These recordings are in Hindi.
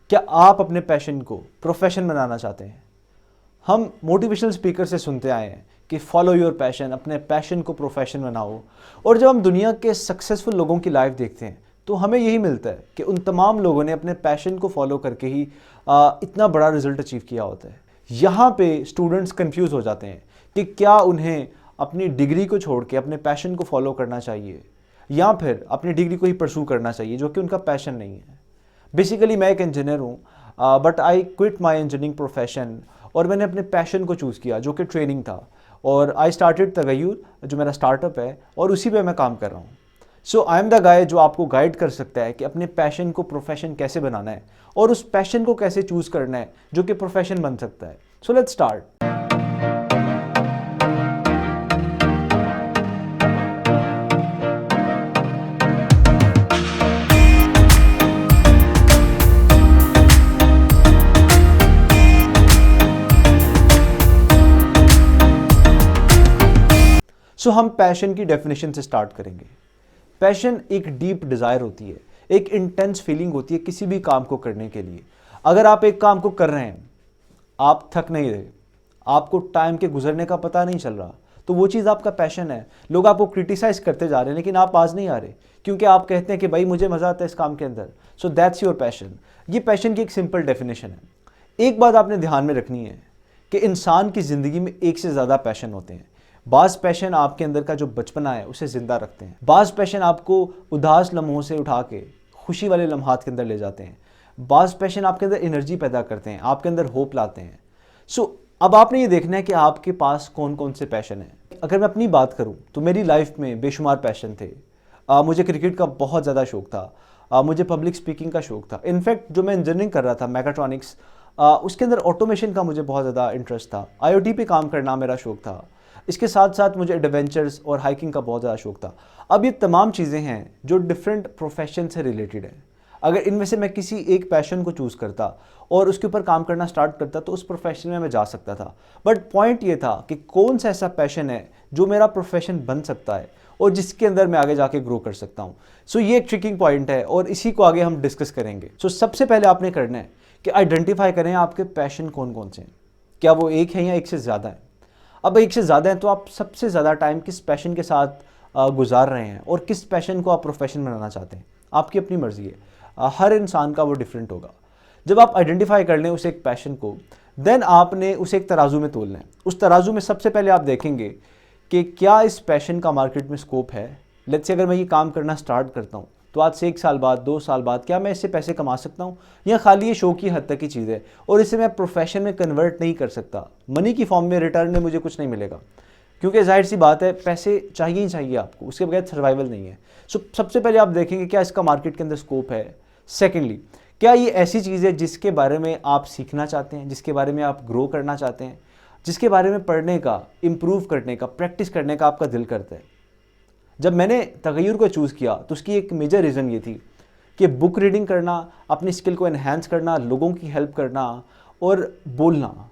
क्या आप अपने पैशन को प्रोफेशन बनाना चाहते हैं? हम मोटिवेशनल स्पीकर से सुनते आए हैं कि फॉलो योर पैशन, अपने पैशन को प्रोफेशन बनाओ। और जब हम दुनिया के सक्सेसफुल लोगों की लाइफ देखते हैं तो हमें यही मिलता है कि उन तमाम लोगों ने अपने पैशन को फॉलो करके ही इतना बड़ा रिजल्ट अचीव किया होता है। यहाँ पे स्टूडेंट्स कंफ्यूज हो जाते हैं कि क्या उन्हें अपनी डिग्री को छोड़ के अपने पैशन को फॉलो करना चाहिए या फिर अपनी डिग्री को ही परसू करना चाहिए जो कि उनका पैशन नहीं है। बेसिकली मैं एक इंजीनियर हूँ, but I quit my engineering profession और मैंने अपने पैशन को चूज़ किया जो कि ट्रेनिंग था। और आई स्टार्टेड तगय्युर, जो मेरा स्टार्टअप है, और उसी पे मैं काम कर रहा हूँ। सो आई एम द गाय जो आपको गाइड कर सकता है कि अपने पैशन को प्रोफेशन कैसे बनाना है और उस पैशन को कैसे चूज़ करना है जो कि प्रोफेशन बन सकता है। So let's start. सो हम पैशन की डेफिनेशन से स्टार्ट करेंगे। पैशन एक डीप डिज़ायर होती है, एक इंटेंस फीलिंग होती है किसी भी काम को करने के लिए। अगर आप एक काम को कर रहे हैं, आप थक नहीं रहे, आपको टाइम के गुजरने का पता नहीं चल रहा, तो वो चीज़ आपका पैशन है। लोग आपको क्रिटिसाइज करते जा रहे हैं लेकिन आप आज नहीं आ रहे क्योंकि आप कहते हैं कि भाई मुझे मज़ा आता है इस काम के अंदर। So that's your passion. ये पैशन की एक सिंपल डेफिनेशन है। एक बात आपने ध्यान में रखनी है कि इंसान की ज़िंदगी में एक से ज़्यादा पैशन होते हैं। बाज़ पैशन आपके अंदर का जो बचपना है उसे ज़िंदा रखते हैं, बाज़ पैशन आपको उदास लम्हों से उठा के खुशी वाले लम्हात के अंदर ले जाते हैं, बाज़ पैशन आपके अंदर एनर्जी पैदा करते हैं, आपके अंदर होप लाते हैं। सो अब आपने ये देखना है कि आपके पास कौन कौन से पैशन हैं। अगर मैं अपनी बात करूं तो मेरी लाइफ में बेशुमार पैशन थे। मुझे क्रिकेट का बहुत ज़्यादा शौक था, मुझे पब्लिक स्पीकिंग का शौक था। इनफैक्ट जो मैं इंजीनियरिंग कर रहा था मैकाट्रॉनिक्स, उसके अंदर ऑटोमेशन का मुझे बहुत ज़्यादा इंटरेस्ट था। IoT पे काम करना मेरा शौक था। इसके साथ साथ मुझे एडवेंचर्स और हाइकिंग का बहुत ज़्यादा शौक था। अब ये तमाम चीज़ें हैं जो डिफरेंट प्रोफेशन से रिलेटेड हैं। अगर इनमें से मैं किसी एक पैशन को चूज़ करता और उसके ऊपर काम करना स्टार्ट करता तो उस प्रोफेशन में मैं जा सकता था। बट पॉइंट ये था कि कौन सा ऐसा पैशन है जो मेरा प्रोफेशन बन सकता है और जिसके अंदर मैं आगे जाके ग्रो कर सकता हूँ। सो ये एक ट्रिकिंग पॉइंट है और इसी को आगे हम डिस्कस करेंगे। सो सबसे पहले आपने करना है कि आइडेंटिफाई करें आपके पैशन कौन कौन से हैं। क्या वो एक है या एक से ज़्यादा है? अब एक से ज़्यादा है तो आप सबसे ज़्यादा टाइम किस पैशन के साथ गुजार रहे हैं और किस पैशन को आप प्रोफेशन बनाना चाहते हैं, आपकी अपनी मर्ज़ी है। हर इंसान का वो डिफरेंट होगा। जब आप आइडेंटिफाई कर लें उस एक पैशन को, देन आपने उसे एक तराजू में तोलना है। उस तराजू में सबसे पहले आप देखेंगे कि क्या इस पैशन का मार्केट में स्कोप है। लेट्स से अगर मैं ये काम करना स्टार्ट करता हूँ तो आज से 1 साल बाद, 2 साल बाद क्या मैं इससे पैसे कमा सकता हूँ या खाली ये शौक की हद तक की चीज़ है और इसे मैं प्रोफेशन में कन्वर्ट नहीं कर सकता। मनी की फॉर्म में रिटर्न में मुझे कुछ नहीं मिलेगा क्योंकि जाहिर सी बात है पैसे चाहिए ही चाहिए आपको, उसके बगैर सर्वाइवल नहीं है। सो सबसे पहले आप देखेंगे क्या इसका मार्केट के अंदर स्कोप है। सेकेंडली, क्या ये ऐसी चीज़ है जिसके बारे में आप सीखना चाहते हैं, जिसके बारे में आप ग्रो करना चाहते हैं, जिसके बारे में पढ़ने का, इम्प्रूव करने का, प्रैक्टिस करने का आपका दिल करता है। जब मैंने तगय्युर को चूज़ किया तो उसकी एक मेजर रीज़न ये थी कि बुक रीडिंग करना, अपनी स्किल को एनहेंस करना, लोगों की हेल्प करना और बोलना,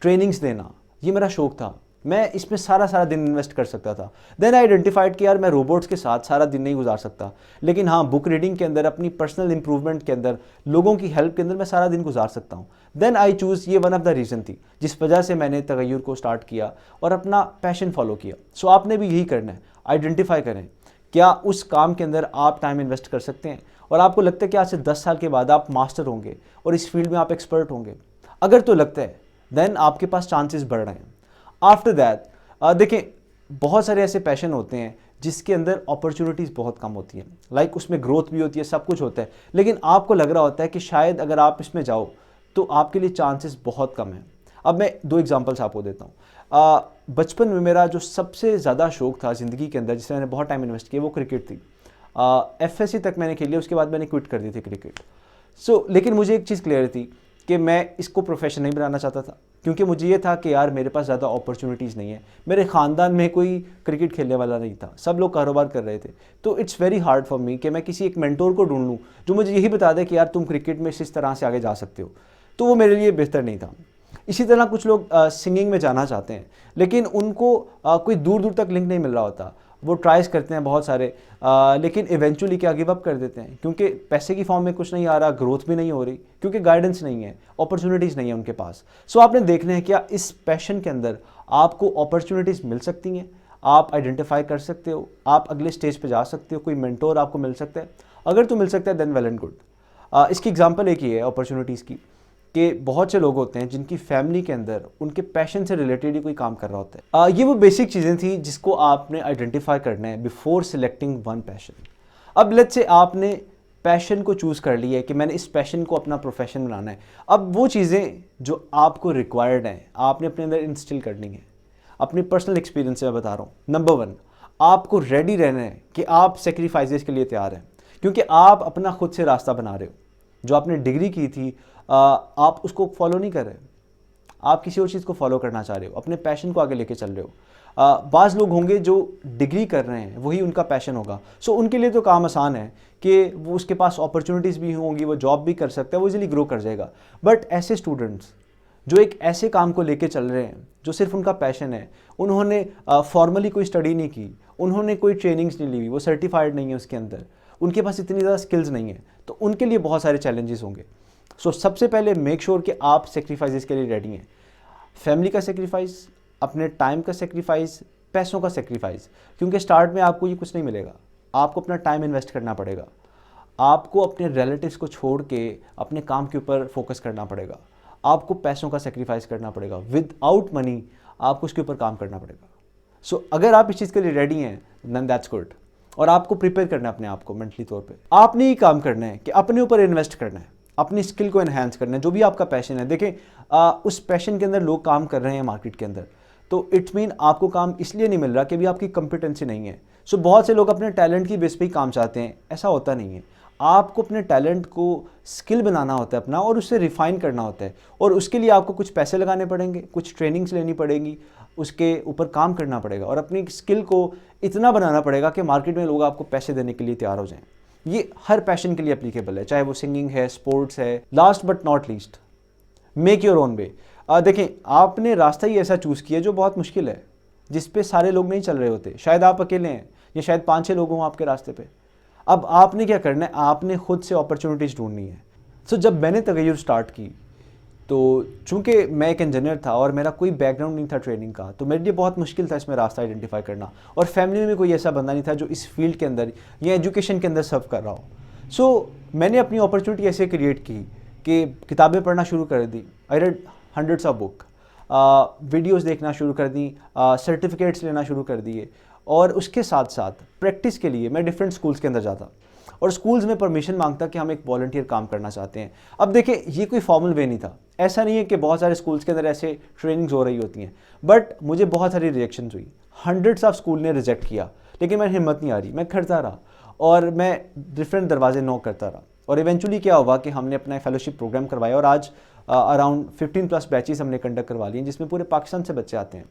ट्रेनिंग्स देना, ये मेरा शौक था। मैं इसमें सारा दिन इन्वेस्ट कर सकता था। देन आई आइडेंटिफाइड कि यार मैं रोबोट्स के साथ सारा दिन नहीं गुजार सकता, लेकिन हाँ बुक रीडिंग के अंदर, अपनी पर्सनल इंप्रूवमेंट के अंदर, लोगों की हेल्प के अंदर मैं सारा दिन गुजार सकता हूँ। देन आई चूज़, ये वन ऑफ द रीज़न थी जिस वजह से मैंने तगय्युर को स्टार्ट किया और अपना पैशन फॉलो किया। सो आपने भी यही करना है, आइडेंटिफाई करें क्या उस काम के अंदर आप टाइम इन्वेस्ट कर सकते हैं और आपको लगता है कि आज से 10 साल के बाद आप मास्टर होंगे और इस फील्ड में आप एक्सपर्ट होंगे। अगर तो लगता है देन आपके पास चांसेस बढ़ रहे हैं। आफ्टर दैट देखें, बहुत सारे ऐसे पैशन होते हैं जिसके अंदर अपॉर्चुनिटीज़ बहुत कम होती हैं, लाइक उसमें ग्रोथ भी होती है, सब कुछ होता है, लेकिन आपको लग रहा होता है कि शायद अगर आप इसमें जाओ तो आपके लिए चांसेस बहुत कम हैं। अब मैं 2 एग्जांपल्स आपको देता हूँ। बचपन में मेरा जो सबसे ज़्यादा शौक था ज़िंदगी के अंदर, जिसमें मैंने बहुत टाइम इन्वेस्ट किया, वो क्रिकेट थी। FSC तक मैंने खेली, उसके बाद मैंने क्विट कर दी थी क्रिकेट। लेकिन मुझे एक चीज़ क्लियर थी कि मैं इसको प्रोफेशन नहीं बनाना चाहता था क्योंकि मुझे ये था कि यार मेरे पास ज़्यादा अपॉर्चुनिटीज़ नहीं है। मेरे ख़ानदान में कोई क्रिकेट खेलने वाला नहीं था, सब लोग कारोबार कर रहे थे। तो it's very hard for me कि मैं किसी एक मेंटोर को ढूंढ लूँ जो मुझे यही बता दे कि यार तुम क्रिकेट में इस तरह से आगे जा सकते हो, तो वो मेरे लिए बेहतर नहीं था। इसी तरह कुछ लोग सिंगिंग में जाना चाहते हैं लेकिन उनको कोई दूर दूर तक लिंक नहीं मिल रहा होता। वो ट्राइज करते हैं बहुत सारे, लेकिन इवेंचुअली क्या गिव अप कर देते हैं, क्योंकि पैसे की फॉर्म में कुछ नहीं आ रहा, ग्रोथ भी नहीं हो रही, क्योंकि गाइडेंस नहीं है, अपॉर्चुनिटीज़ नहीं है उनके पास। सो आपने देखना है क्या इस पैशन के अंदर आपको अपॉर्चुनिटीज़ मिल सकती हैं, आप आइडेंटिफाई कर सकते हो, आप अगले स्टेज पे जा सकते हो, कोई मेंटोर आपको मिल सकता है। अगर तो मिल सकता है देन वेल एंड गुड। इसकी एग्जांपल एक ही है अपॉर्चुनिटीज़ की, कि बहुत से लोग होते हैं जिनकी फैमिली के अंदर उनके पैशन से रिलेटेड ही कोई काम कर रहा होता है। ये वो बेसिक चीज़ें थी जिसको आपने आइडेंटिफाई करना है बिफोर सिलेक्टिंग वन पैशन। अब लेट्स से आपने पैशन को चूज़ कर लिया है कि मैंने इस पैशन को अपना प्रोफेशन बनाना है। अब वो चीज़ें जो आपको रिक्वायर्ड हैं आपने अपने अंदर इंस्टिल करनी है। अपनी पर्सनल एक्सपीरियंस से मैं बता रहा हूँ। नंबर 1, आपको रेडी रहना है कि आप सेक्रीफाइसेस के लिए तैयार हैं, क्योंकि आप अपना खुद से रास्ता बना रहे हो। जो आपने डिग्री की थी आप उसको फॉलो नहीं कर रहे, आप किसी और चीज़ को फॉलो करना चाह रहे हो, अपने पैशन को आगे लेके चल रहे हो। बाज़ लोग होंगे जो डिग्री कर रहे हैं वही उनका पैशन होगा, सो उनके लिए तो काम आसान है कि वो उसके पास अपॉर्चुनिटीज़ भी होंगी, वो जॉब भी कर सकता है, वो इजीली ग्रो कर जाएगा। बट ऐसे स्टूडेंट्स जो एक ऐसे काम को लेके चल रहे हैं जो सिर्फ उनका पैशन है, उन्होंने फॉर्मली कोई स्टडी नहीं की, उन्होंने कोई ट्रेनिंग्स नहीं ली हुई, वो सर्टिफाइड नहीं है उसके अंदर, उनके पास इतनी ज़्यादा स्किल्स नहीं है, तो उनके लिए बहुत सारे चैलेंजेस होंगे। सो सबसे पहले मेक श्योर कि आप सेक्रीफाइसेस के लिए रेडी हैं। फैमिली का सेक्रीफाइस, अपने टाइम का सेक्रीफाइस, पैसों का सेक्रीफाइस, क्योंकि स्टार्ट में आपको ये कुछ नहीं मिलेगा, आपको अपना टाइम इन्वेस्ट करना पड़ेगा, आपको अपने रिलेटिव्स को छोड़ के अपने काम के ऊपर फोकस करना पड़ेगा, आपको पैसों का सेक्रीफाइस करना पड़ेगा, विदाउट मनी आपको उसके ऊपर काम करना पड़ेगा। सो अगर आप इस चीज़ के लिए रेडी हैं देन दैट्स गुड, और आपको प्रिपेयर करना है अपने आप को मेंटली तौर पे। आपने ही काम करना है कि अपने ऊपर इन्वेस्ट करना है, अपनी स्किल को एनहांस करना है, जो भी आपका पैशन है। देखें उस पैशन के अंदर लोग काम कर रहे हैं मार्केट के अंदर, तो इट्स मीन आपको काम इसलिए नहीं मिल रहा कि अभी आपकी कंपिटेंसी नहीं है। सो बहुत से लोग अपने टैलेंट की बेस पे ही काम चाहते हैं, ऐसा होता नहीं है। आपको अपने टैलेंट को स्किल बनाना होता है अपना, और उससे रिफाइन करना होता है, और उसके लिए आपको कुछ पैसे लगाने पड़ेंगे, कुछ ट्रेनिंग्स लेनी पड़ेगी, उसके ऊपर काम करना पड़ेगा, और अपनी स्किल को इतना बनाना पड़ेगा कि मार्केट में लोग आपको पैसे देने के लिए तैयार हो जाएं। ये हर पैशन के लिए एप्लीकेबल है, चाहे वो सिंगिंग है, स्पोर्ट्स है। Last but not least, make your own way. देखें आपने रास्ता ही ऐसा चूज़ किया जो बहुत मुश्किल है, जिस पे सारे लोग नहीं चल रहे होते, शायद आप अकेले हैं या शायद 5-6 लोग हों आपके रास्ते पे। अब आपने क्या करना है, आपने खुद से अपॉर्चुनिटीज़ ढूंढनी है। सो जब मैंने तगय्युर स्टार्ट की, तो चूंकि मैं एक इंजीनियर था और मेरा कोई बैकग्राउंड नहीं था ट्रेनिंग का, तो मेरे लिए बहुत मुश्किल था इसमें रास्ता आइडेंटिफाई करना, और फैमिली में भी कोई ऐसा बंदा नहीं था जो इस फील्ड के अंदर या एजुकेशन के अंदर सर्व कर रहा हो। सो मैंने अपनी अपॉर्चुनिटी ऐसे क्रिएट की कि किताबें पढ़ना शुरू कर दी। I read hundreds of book, videos देखना शुरू कर दी, सर्टिफिकेट्स लेना शुरू कर दिए, और उसके साथ साथ प्रैक्टिस के लिए मैं डिफरेंट स्कूल्स के अंदर जाता और स्कूल्स में परमिशन मांगता कि हम एक वॉलंटियर काम करना चाहते हैं। अब देखें ये कोई फॉर्मल वे नहीं था, ऐसा नहीं है कि बहुत सारे स्कूल्स के अंदर ऐसे ट्रेनिंग्स हो रही होती हैं, बट मुझे बहुत सारी रिजेक्शंस हुई, हंड्रेड्स ऑफ स्कूल ने रिजेक्ट किया, लेकिन मेरी हिम्मत नहीं आ रही, मैं करता रहा और मैं डिफरेंट दरवाजे नॉक करता रहा, और इवेंचुअली क्या हुआ कि हमने अपना फेलोशिप प्रोग्राम करवाया, और आज अराउंड 15+ बैचेस हमने कंडक्ट करवा लिए, जिसमें पूरे पाकिस्तान से बच्चे आते हैं।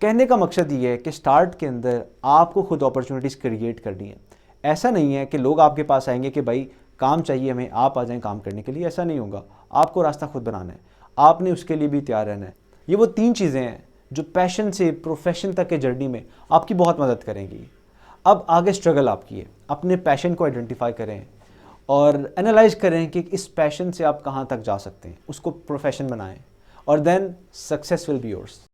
कहने का मकसद ये है कि स्टार्ट के अंदर आपको खुद अपॉर्चुनिटीज़ क्रिएट करनी है। ऐसा नहीं है कि लोग आपके पास आएंगे कि भाई काम चाहिए हमें, आप आ जाएं काम करने के लिए, ऐसा नहीं होगा। आपको रास्ता खुद बनाना है, आपने उसके लिए भी तैयार रहना है। ये वो 3 चीज़ें हैं जो पैशन से प्रोफेशन तक के जर्नी में आपकी बहुत मदद करेंगी। अब आगे स्ट्रगल आपकी है, अपने पैशन को आइडेंटिफाई करें और एनालाइज करें कि इस पैशन से आप कहाँ तक जा सकते हैं, उसको प्रोफेशन बनाएं, और then success will be yours.